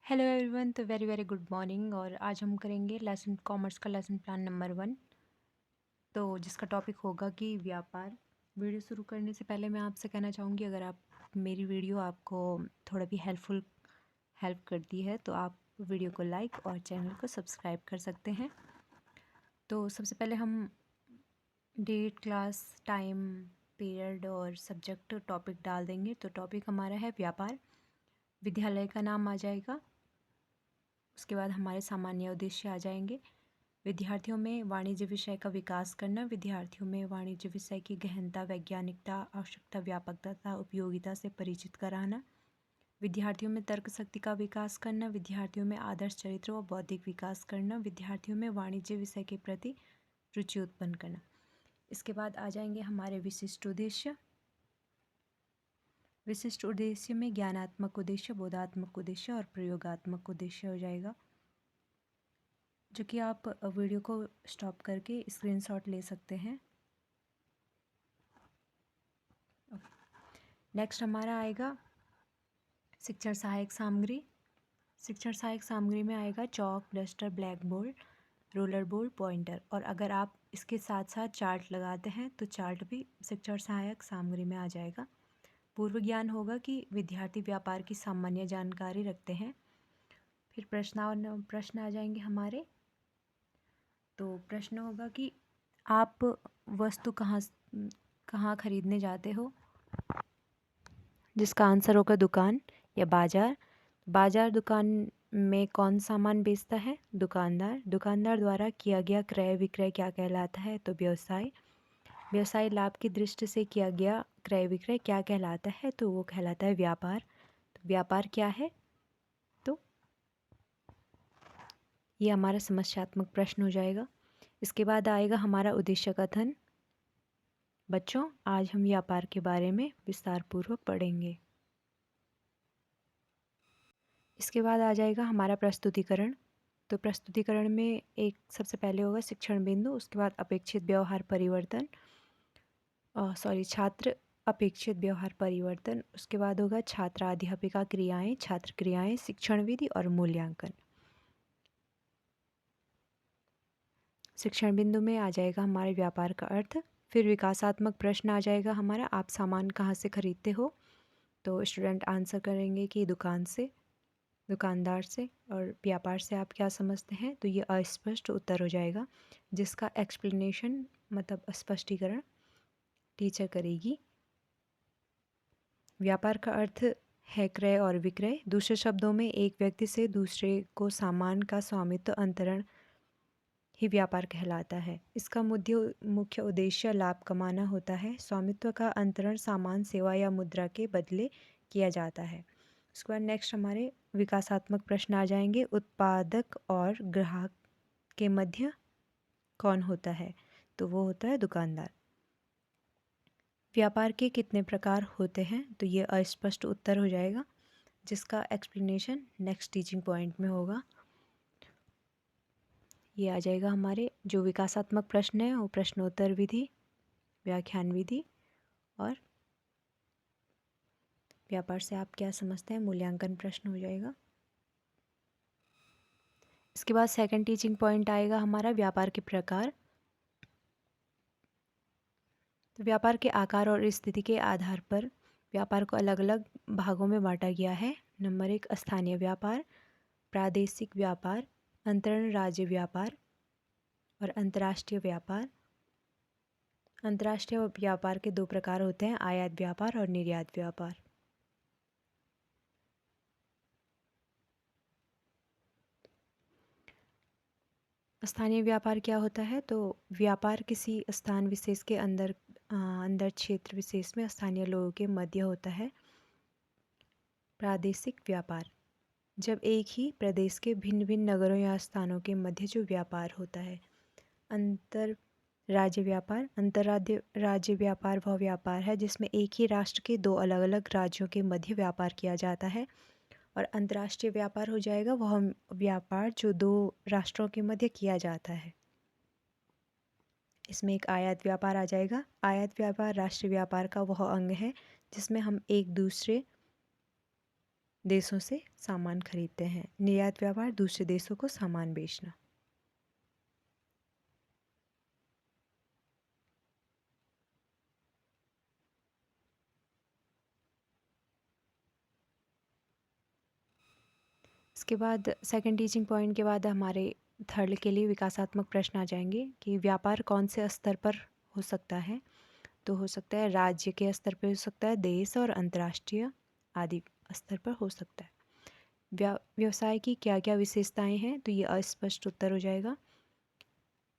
Hello everyone. तो very very good morning. और आज हम करेंगे लेसन कॉमर्स का लेसन प्लान नंबर 1, तो जिसका टॉपिक होगा कि व्यापार। वीडियो शुरू करने से पहले मैं आपसे कहना चाहूँगी, अगर आप मेरी वीडियो आपको थोड़ा भी हेल्प करती है तो आप वीडियो को लाइक और चैनल को सब्सक्राइब कर सकते हैं। तो सबसे पहले हम डेट, क्लास, टाइम, पीरियड और सब्जेक्ट टॉपिक डाल देंगे। तो टॉपिक हमारा है व्यापार। विद्यालय का नाम आ जाएगा। उसके बाद हमारे सामान्य उद्देश्य आ जाएंगे। विद्यार्थियों में वाणिज्य विषय का विकास करना, विद्यार्थियों में वाणिज्य विषय की गहनता, वैज्ञानिकता, आवश्यकता, व्यापकता तथा उपयोगिता से परिचित कराना, विद्यार्थियों में तर्क शक्ति का विकास करना, विद्यार्थियों में आदर्श चरित्र व बौद्धिक विकास करना, विद्यार्थियों में वाणिज्य विषय के प्रति रुचि उत्पन्न करना। इसके बाद आ जाएंगे हमारे विशिष्ट उद्देश्य। विशिष्ट उद्देश्य में ज्ञानात्मक उद्देश्य, बोधात्मक उद्देश्य और प्रयोगात्मक उद्देश्य हो जाएगा, जो कि आप वीडियो को स्टॉप करके स्क्रीनशॉट ले सकते हैं। नेक्स्ट हमारा आएगा शिक्षण सहायक सामग्री। शिक्षण सहायक सामग्री में आएगा chalk, duster, black board, roller board, pointer. और अगर आप इसके साथ साथ चार्ट लगाते हैं तो चार्ट भी शिक्षण सहायक सामग्री में आ जाएगा। पूर्व ज्ञान होगा कि विद्यार्थी व्यापार की सामान्य जानकारी रखते हैं। फिर प्रश्न आ जाएंगे हमारे। तो प्रश्न होगा कि आप वस्तु कहाँ खरीदने जाते हो, जिसका आंसर होगा दुकान या बाजार। बाजार दुकान में कौन सामान बेचता है? दुकानदार। दुकानदार द्वारा किया गया क्रय विक्रय क्या कहलाता है? तो व्यवसाय। व्यवसाय लाभ की दृष्टि से किया गया क्रय विक्रय क्या कहलाता है? तो वो कहलाता है व्यापार। तो व्यापार क्या है? तो ये हमारा समस्यात्मक प्रश्न हो जाएगा। इसके बाद आएगा हमारा उद्देश्य कथन। बच्चों, आज हम व्यापार के बारे में विस्तार पूर्वक पढ़ेंगे। इसके बाद आ जाएगा हमारा प्रस्तुतिकरण। तो प्रस्तुतिकरण में एक सबसे पहले होगा शिक्षण बिंदु, उसके बाद अपेक्षित व्यवहार परिवर्तन, छात्र अपेक्षित व्यवहार परिवर्तन, उसके बाद होगा छात्र अध्यापिका क्रियाएं, छात्र क्रियाएं, शिक्षण विधि और मूल्यांकन। शिक्षण बिंदु में आ जाएगा हमारे व्यापार का अर्थ। फिर विकासात्मक प्रश्न आ जाएगा हमारा, आप सामान कहाँ से खरीदते हो? तो स्टूडेंट आंसर करेंगे कि दुकान से, दुकानदार से। और व्यापार से आप क्या समझते हैं? तो ये अस्पष्ट उत्तर हो जाएगा, जिसका एक्सप्लेनेशन मतलब स्पष्टीकरण टीचर करेगी। व्यापार का अर्थ है क्रय और विक्रय। दूसरे शब्दों में एक व्यक्ति से दूसरे को सामान का स्वामित्व अंतरण ही व्यापार कहलाता है। इसका मुख्य उद्देश्य लाभ कमाना होता है। स्वामित्व का अंतरण सामान, सेवा या मुद्रा के बदले किया जाता है। उसके बाद नेक्स्ट हमारे विकासात्मक प्रश्न आ जाएंगे। उत्पादक और ग्राहक के मध्य कौन होता है? तो वो होता है दुकानदार। व्यापार के कितने प्रकार होते हैं? तो ये अस्पष्ट उत्तर हो जाएगा, जिसका एक्सप्लेनेशन नेक्स्ट टीचिंग पॉइंट में होगा। ये आ जाएगा हमारे जो विकासात्मक प्रश्न है वो प्रश्नोत्तर विधि, व्याख्यान विधि और व्यापार से आप क्या समझते हैं, मूल्यांकन प्रश्न हो जाएगा। इसके बाद सेकंड टीचिंग पॉइंट आएगा हमारा व्यापार के प्रकार। तो व्यापार के आकार और स्थिति के आधार पर व्यापार को अलग अलग भागों में बांटा गया है। नंबर 1 स्थानीय व्यापार, प्रादेशिक व्यापार, अंतरण राज्य व्यापार और अंतर्राष्ट्रीय व्यापार। अंतर्राष्ट्रीय व्यापार के दो प्रकार होते हैं, आयात व्यापार और निर्यात व्यापार। स्थानीय व्यापार क्या होता है? तो व्यापार किसी स्थान विशेष के अंदर क्षेत्र विशेष में स्थानीय लोगों के मध्य होता है। प्रादेशिक व्यापार जब एक ही प्रदेश के भिन्न भिन्न नगरों या स्थानों के मध्य जो व्यापार होता है। अंतर राज्य व्यापार, राज्य व्यापार वह व्यापार है जिसमें एक ही राष्ट्र के दो अलग अलग राज्यों के मध्य व्यापार किया जाता है। और अंतर्राष्ट्रीय व्यापार हो जाएगा वह व्यापार जो दो राष्ट्रों के मध्य किया जाता है। इसमें एक आयात व्यापार आ जाएगा। आयात व्यापार राष्ट्रीय व्यापार का वह अंग है जिसमें हम एक दूसरे देशों से सामान खरीदते हैं। निर्यात व्यापार दूसरे देशों को सामान बेचना। इसके बाद सेकंड टीचिंग पॉइंट के बाद हमारे थर्ड के लिए विकासात्मक प्रश्न आ जाएंगे कि व्यापार कौन से स्तर पर हो सकता है। तो हो सकता है राज्य के स्तर पर, हो सकता है देश और अंतर्राष्ट्रीय आदि स्तर पर हो सकता है। व्यवसाय की क्या क्या विशेषताएं हैं, तो ये अस्पष्ट उत्तर हो जाएगा।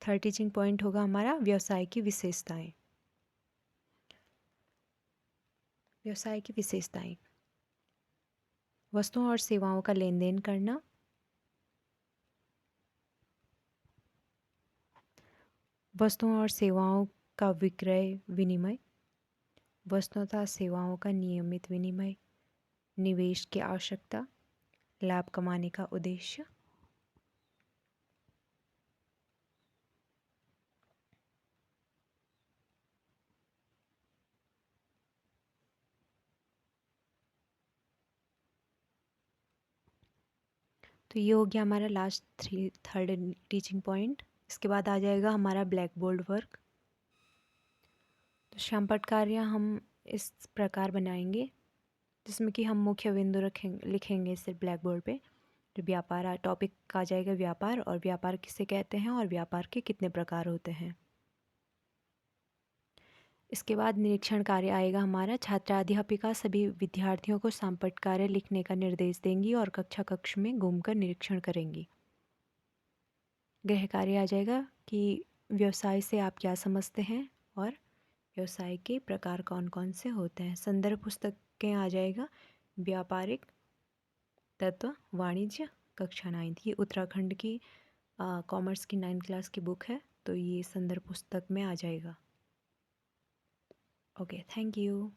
थर्ड टीचिंग पॉइंट होगा हमारा व्यवसाय की विशेषताएं। व्यवसाय की विशेषताएं वस्तुओं और सेवाओं का लेन देन करना, वस्तुओं और सेवाओं का विक्रय विनिमय, वस्तुओं तथा सेवाओं का नियमित विनिमय, निवेश की आवश्यकता, लाभ कमाने का उद्देश्य। तो ये हो गया हमारा लास्ट थर्ड टीचिंग पॉइंट। इसके बाद आ जाएगा हमारा ब्लैक बोर्ड वर्क। तो श्यामपट्ट कार्य हम इस प्रकार बनाएंगे जिसमें कि हम मुख्य बिंदु लिखेंगे सिर्फ ब्लैक बोर्ड पे। तो व्यापार टॉपिक आ जाएगा व्यापार, और व्यापार किसे कहते हैं और व्यापार के कितने प्रकार होते हैं। इसके बाद निरीक्षण कार्य आएगा हमारा। छात्राध्यापिका सभी विद्यार्थियों को श्यामपट्ट कार्य लिखने का निर्देश देंगी और कक्षा कक्ष में घूमकर निरीक्षण करेंगी। गृह कार्य आ जाएगा कि व्यवसाय से आप क्या समझते हैं और व्यवसाय के प्रकार कौन कौन से होते हैं। संदर्भ पुस्तकें आ जाएगा व्यापारिक तत्व वाणिज्य कक्षा 9th। ये उत्तराखंड की कॉमर्स की 9th क्लास की बुक है, तो ये संदर्भ पुस्तक में आ जाएगा। Okay, thank you.